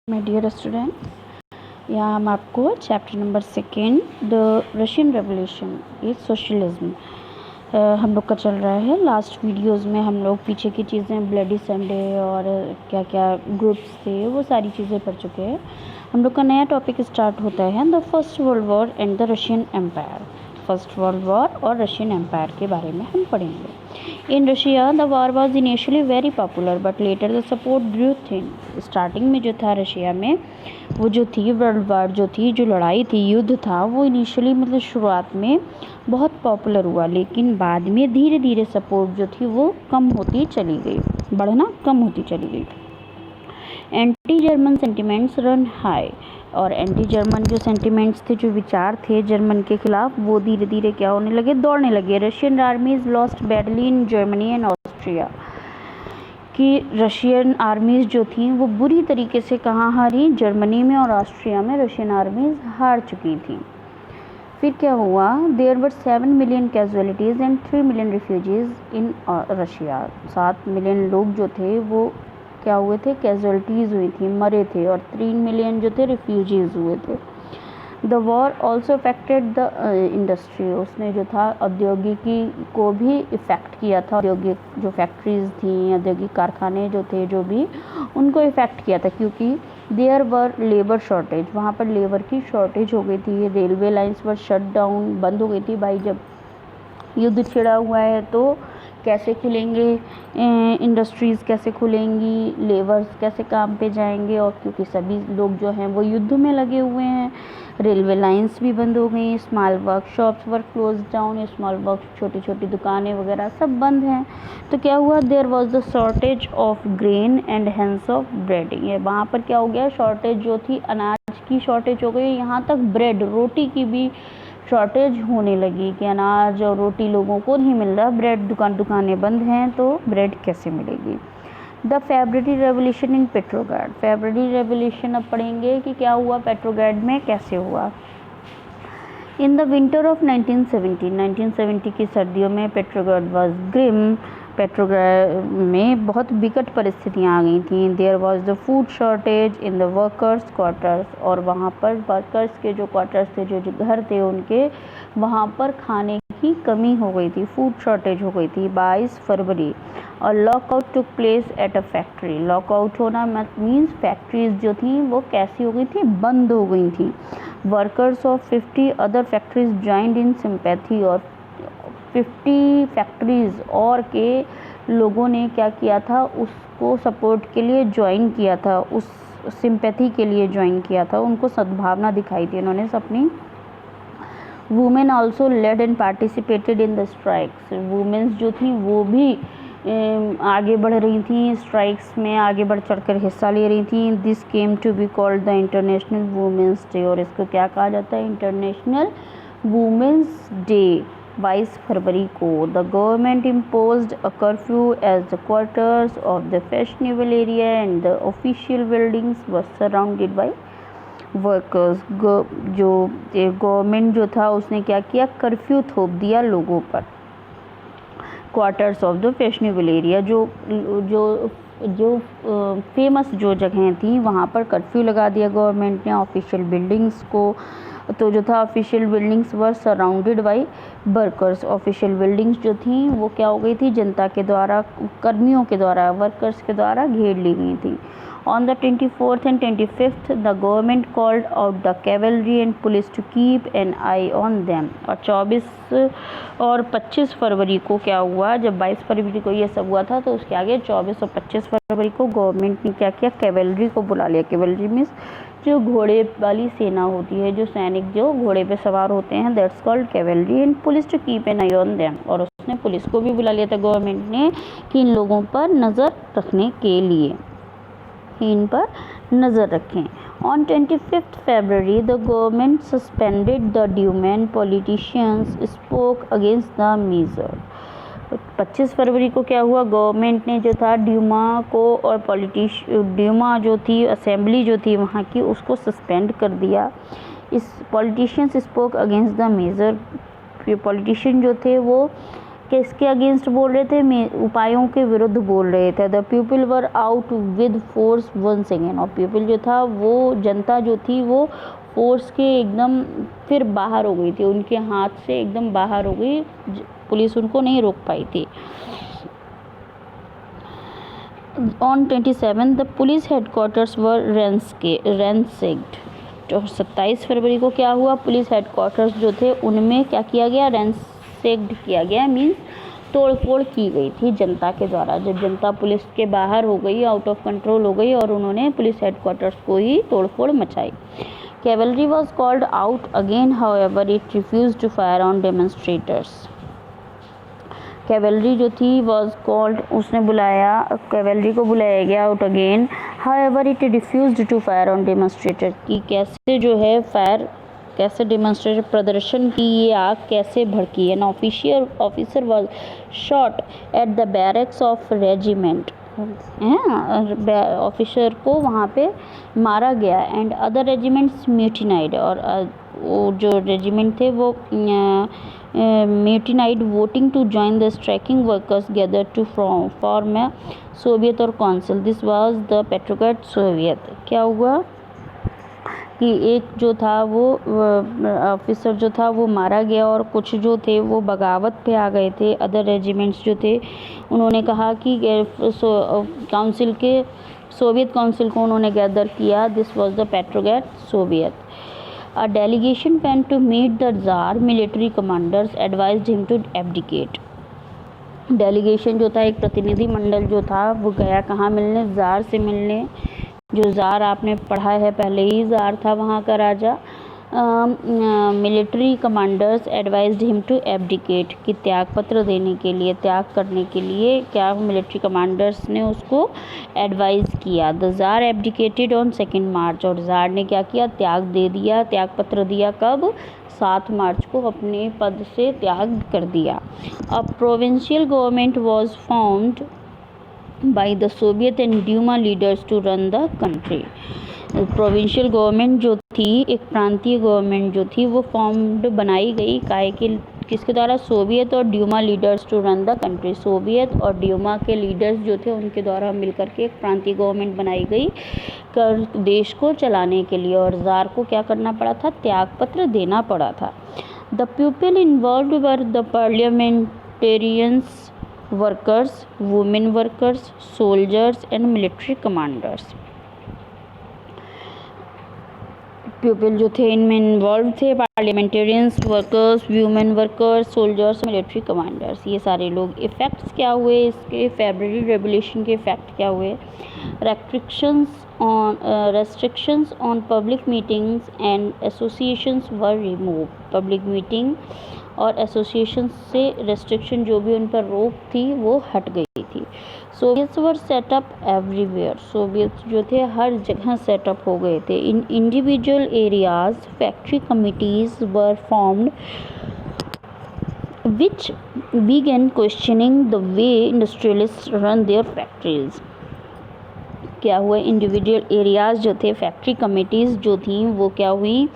My dear student, यहाँ हम आपको chapter number 2 the Russian revolution is socialism हम लोग का चल रहा है। लास्ट वीडियोस में हम लोग पीछे की चीज़ें ब्लडी संडे और क्या क्या ग्रुप्स थे वो सारी चीज़ें पढ़ चुके हैं। हम लोग का नया टॉपिक स्टार्ट होता है the first world war and the Russian empire. First world war और रशियन एम्पायर के बारे में हम पढ़ेंगे। In Russia the war was initially very popular but later the support grew thin. Starting में जो था रशिया में वो जो थी वर्ल्ड वॉर जो लड़ाई थी, युद्ध था, वो इनिशियली मतलब शुरुआत में बहुत पॉपुलर हुआ, लेकिन बाद में धीरे धीरे सपोर्ट जो थी वो कम होती चली गई, बढ़ना कम होती चली गई। Anti German sentiments run high, और एंटी जर्मन जो सेंटिमेंट्स थे, जो विचार थे जर्मन के खिलाफ, वो धीरे धीरे क्या होने लगे, दौड़ने लगे। Russian आर्मीज lost badly in Germany and Austria, कि रशियन आर्मीज़ जो थी वो बुरी तरीके से कहाँ हारी, जर्मनी में और ऑस्ट्रिया में रशियन आर्मीज़ हार चुकी थी। फिर क्या हुआ, there were 7 million casualties and 3 million refugees in Russia. 7 million लोग जो थे वो क्या हुए थे, कैजुअलिटीज़ हुई थी, मरे थे, और 3 मिलियन जो थे रिफ्यूजीज़ हुए थे। The war also affected the industry, उसने जो था औद्योगिकी को भी इफ़ेक्ट किया था। औद्योगिक जो फैक्ट्रीज़ थी, औद्योगिक कारखाने जो थे, जो भी उनको इफ़ेक्ट किया था, क्योंकि देयर वर लेबर शॉर्टेज, वहाँ पर लेबर की शॉर्टेज हो गई थी। रेलवे लाइंस पर शट डाउन, बंद हो गई थी। भाई जब युद्ध छिड़ा हुआ है तो कैसे खुलेंगे इंडस्ट्रीज़, कैसे खुलेंगी, लेबर्स कैसे काम पे जाएंगे, और क्योंकि सभी लोग जो हैं वो युद्ध में लगे हुए हैं, रेलवे लाइंस भी बंद हो गई, स्मॉल वर्कशॉप्स वर क्लोज डाउन, स्मॉल वर्क छोटी छोटी दुकानें वगैरह सब बंद हैं। तो क्या हुआ, there was the shortage of grain and hence of bread, ये वहाँ पर क्या हो गया, शॉर्टेज जो थी, अनाज की शॉर्टेज हो गई, यहाँ तक ब्रेड, रोटी की भी शॉर्टेज होने लगी कि अनाज और रोटी लोगों को नहीं मिल रहा, ब्रेड दुकानें बंद हैं, तो ब्रेड कैसे मिलेगी। The February revolution in Petrograd, February revolution अब पढ़ेंगे कि क्या हुआ पेट्रोग्राड में, कैसे हुआ। इन द विंटर ऑफ 1970 की सर्दियों में पेट्रोग्राड वॉज ग्रिम, पेट्रोग्राड में बहुत विकट परिस्थितियाँ आ गई थी। There was the food shortage in the workers quarters, और वहाँ पर वर्कर्स के जो क्वार्टर्स थे, जो घर थे उनके, वहाँ पर खाने की कमी हो गई थी, फूड शॉर्टेज हो गई थी। 22 फरवरी और lockout took place at a factory, lockout होना मीन्स फैक्ट्रीज जो थी वो कैसी हो गई थी, बंद हो गई थी। Workers of 50 other factories joined in sympathy, और 50 फैक्ट्रीज और के लोगों ने क्या किया था, उसको सपोर्ट के लिए ज्वाइन किया था, उस सिंपैथी के लिए ज्वाइन किया था, उनको सद्भावना दिखाई थी उन्होंने अपनी। Women also led and participated in the strikes, womens जो थी वो भी आगे बढ़ रही थी, स्ट्राइक्स में आगे बढ़ चढ़कर हिस्सा ले रही थी। This came to be called the international women's day, और इसको क्या कहा जाता है, इंटरनेशनल वुमेंस डे। 22 फरवरी को the government imposed a curfew as the quarters of the fashionable area and the official buildings were surrounded by workers. जो government जो था उसने क्या किया, कर्फ्यू थोप दिया लोगों पर। Quarters of the fashionable area, जो फेमस जो जगहें थी वहाँ पर कर्फ्यू लगा दिया गवर्नमेंट ने। ऑफिशियल बिल्डिंग्स को, तो जो था official buildings were surrounded by workers, official buildings जो थी वो क्या हो गई थी, जनता के द्वारा, कर्मियों के द्वारा, वर्कर्स के द्वारा घेर ली गई थी। On the 24th and 25th, the government called out the cavalry and police to keep an eye on them. और 24 और 25 फरवरी को क्या हुआ, जब 22 फरवरी को ये सब हुआ था तो उसके आगे 24 और 25 फरवरी को गवर्नमेंट ने क्या किया, कैवलरी को बुला लिया। कैवलरी मीन्स जो घोड़े वाली सेना होती है, जो सैनिक जो घोड़े पे सवार होते हैं, that's called cavalry, and police to keep an eye on them, और उसने पुलिस को भी बुला लिया था गवर्नमेंट ने कि इन लोगों पर नज़र रखने के लिए, इन पर नज़र रखें। On 25 February the government suspended the Duma, politicians spoke against the measure. 25 फरवरी को क्या हुआ, गवर्नमेंट ने जो था ड्यूमा को, और ड्यूमा जो थी, असेंबली जो थी वहाँ की, उसको सस्पेंड कर दिया। इस politicians spoke against the measure, politician जो थे वो किसके अगेंस्ट बोल रहे थे? उपायों के विरुद्ध बोल रहे थे। The people were out with force once again, और पीपल जो था वो जनता जो थी वो फोर्स के एकदम फिर बाहर हो गई थी, उनके हाथ से एकदम बाहर हो गई, पुलिस उनको नहीं रोक पाई थी। ऑन 27 द पुलिस हेडक्वार्टर्स वर रैंसैक्ड। तो 27 फरवरी को क्या हुआ? पुलिस हेडक्वार्टर्स जो थे उनमें क्या किया गया? रैंसैक्ड किया गया, मीन्स तोड़फोड़ की गई थी जनता के द्वारा। जब जनता पुलिस के बाहर हो गई, आउट ऑफ कंट्रोल हो गई, और उन्होंने पुलिस हेडक्वार्टर्स को ही तोड़फोड़ मचाई। Cavalry was called out again, however it refuse to fire on demonstrators. Cavalry जो थी वॉज कॉल्ड, उसने बुलाया, कैवलरी को बुलाया गया out again, however it refused to fire on demonstrator, की कैसे जो है फायर, कैसे डेमोन्स्ट्रेटर प्रदर्शन की ये आग कैसे भड़की। An officer was shot at the barracks of regiment, officer को वहाँ पे मारा गया। एंड अदर रेजिमेंट्स म्यूटिनाइड, और वो जो रेजिमेंट थे वो mutinied, voting to join the striking workers gather to form a soviet और council. This was the Petrograd soviet. क्या हुआ कि एक जो था वो ऑफिसर जो था वो मारा गया, और कुछ जो थे वो बगावत पे आ गए थे। अदर रेजिमेंट्स जो थे उन्होंने कहा कि काउंसिल के, सोवियत काउंसिल को उन्होंने गैदर किया। This was the Petrograd Soviet. A delegation went to meet the Tsar. Military commanders advised him to abdicate. Delegation जो था, एक प्रतिनिधि मंडल जो था वो गया कहाँ मिलने? ज़ार से मिलने। जो ज़ार आपने पढ़ा है पहले ही, ज़ार था वहाँ का राजा। Military commanders advised him to abdicate, कि त्याग पत्र देने के लिए, त्याग करने के लिए क्या मिलिट्री कमांडर्स ने उसको एडवाइज़ किया। द ज़ार एब्डिकेटेड ऑन 2 मार्च, और ज़ार ने क्या किया? त्याग दे दिया, त्याग पत्र दिया। कब? 7 मार्च को अपने पद से त्याग कर दिया। A provincial government was formed by the Soviet and Duma leaders to run the country. Provincial government जो थी, एक प्रांतीय गवर्नमेंट जो थी वो फॉर्म्ड, बनाई गई, काय के, किसके द्वारा? सोवियत और Duma leaders to run the country. Soviet और ड्यूमा के लीडर्स जो थे उनके द्वारा मिलकर के एक प्रांतीय गवर्नमेंट बनाई गई कर देश को चलाने के लिए, और ज़ार को क्या करना पड़ा था? त्याग पत्र देना पड़ा था। The people involve were the parliamentarians, workers, women workers, soldiers and military commanders. People जो थे इनमें इन्वॉल्व थे, parliamentarians, workers, women workers, soldiers, military commanders, ये सारे लोग। इफ़ेक्ट्स क्या हुए इसके? फेब्रुअरी रेवोल्यूशन के इफ़ेक्ट क्या हुए? Restrictions on public meetings and associations were remove. Public meeting और एसोसिएशन से रेस्ट्रिक्शन, जो भी उन पर रोक थी वो हट गई थी। Soviets were setup everywhere, soviets जो थे हर जगह सेटअप हो गए थे। In individual areas factory committees were formed which began questioning the way industrialist run their factories. क्या हुआ? इंडिविजुअल एरियाज़ जो थे, फैक्ट्री कमेटीज़ जो थी वो क्या हुई?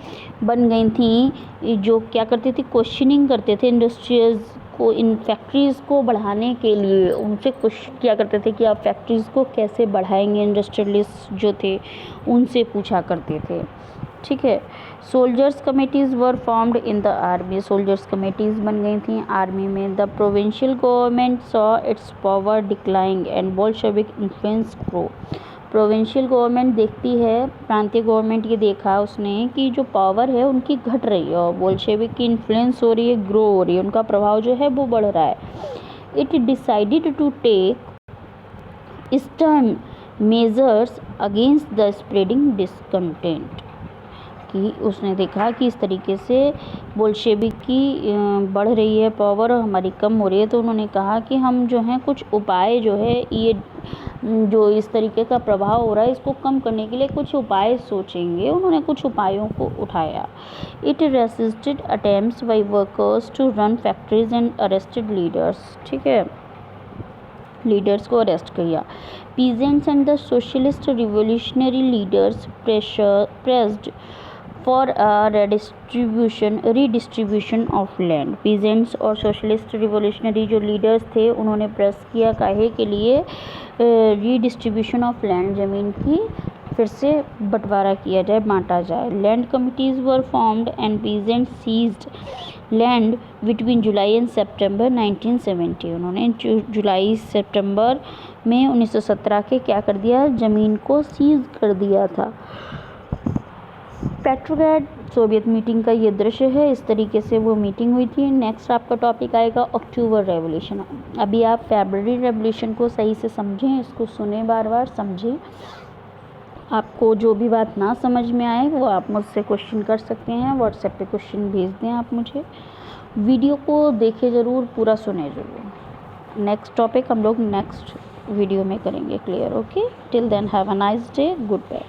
बन गई थी, जो क्या करती थी? क्वेश्चनिंग करते थे इंडस्ट्रीज को, इन फैक्ट्रीज़ को बढ़ाने के लिए उनसे कुछ क्या करते थे कि आप फैक्ट्रीज़ को कैसे बढ़ाएंगे। इंडस्ट्रियलिस्ट जो थे उनसे पूछा करते थे, ठीक है। Soldiers committees were formed in the army, soldiers committees बन गई थी आर्मी में। The provincial government saw it's power decline and Bolshevik influence grow. Provincial government देखती है, प्रांतीय गवर्नमेंट ये देखा उसने कि जो पावर है उनकी घट रही है, और बोल्शेविक की इन्फ्लुएंस हो रही है, ग्रो हो रही है, उनका प्रभाव जो है वो बढ़ रहा है। It decided to take stern measures against the spreading discontent, कि उसने देखा कि इस तरीके से बोल्शेविक की बढ़ रही है पावर और हमारी कम हो रही है, तो उन्होंने कहा कि हम जो हैं कुछ उपाय जो है, ये जो इस तरीके का प्रभाव हो रहा है इसको कम करने के लिए कुछ उपाय सोचेंगे। उन्होंने कुछ उपायों को उठाया। It resisted attempts by workers to run factories and arrested leaders, ठीक है, लीडर्स को अरेस्ट किया। Peasants and the socialist revolutionary leaders pressed for redistribution of land. Peasants और सोशलिस्ट रिवोल्यूशनरी जो लीडर्स थे उन्होंने प्रेस किया काहे के लिए, रीडिस्ट्रीब्यूशन ऑफ लैंड, ज़मीन की फिर से बंटवारा किया जाए, बांटा जाए। Land committees were formed and peasants seized land between July and September 1970। उन्होंने जुलाई सितंबर में 1917 के क्या कर दिया, ज़मीन को सीज कर दिया था। पेट्रोग्राड सोवियत मीटिंग का ये दृश्य है, इस तरीके से वो मीटिंग हुई थी। नेक्स्ट आपका टॉपिक आएगा अक्टूबर रेवोल्यूशन। अभी आप फरवरी रेवोल्यूशन को सही से समझें, इसको सुने, बार बार समझें। आपको जो भी बात ना समझ में आए वो आप मुझसे क्वेश्चन कर सकते हैं, व्हाट्सएप पे क्वेश्चन भेज दें आप मुझे। वीडियो को देखें ज़रूर, पूरा सुने ज़रूर। नेक्स्ट टॉपिक हम लोग नेक्स्ट वीडियो में करेंगे clear. Okay, till then have a nice day, good bye.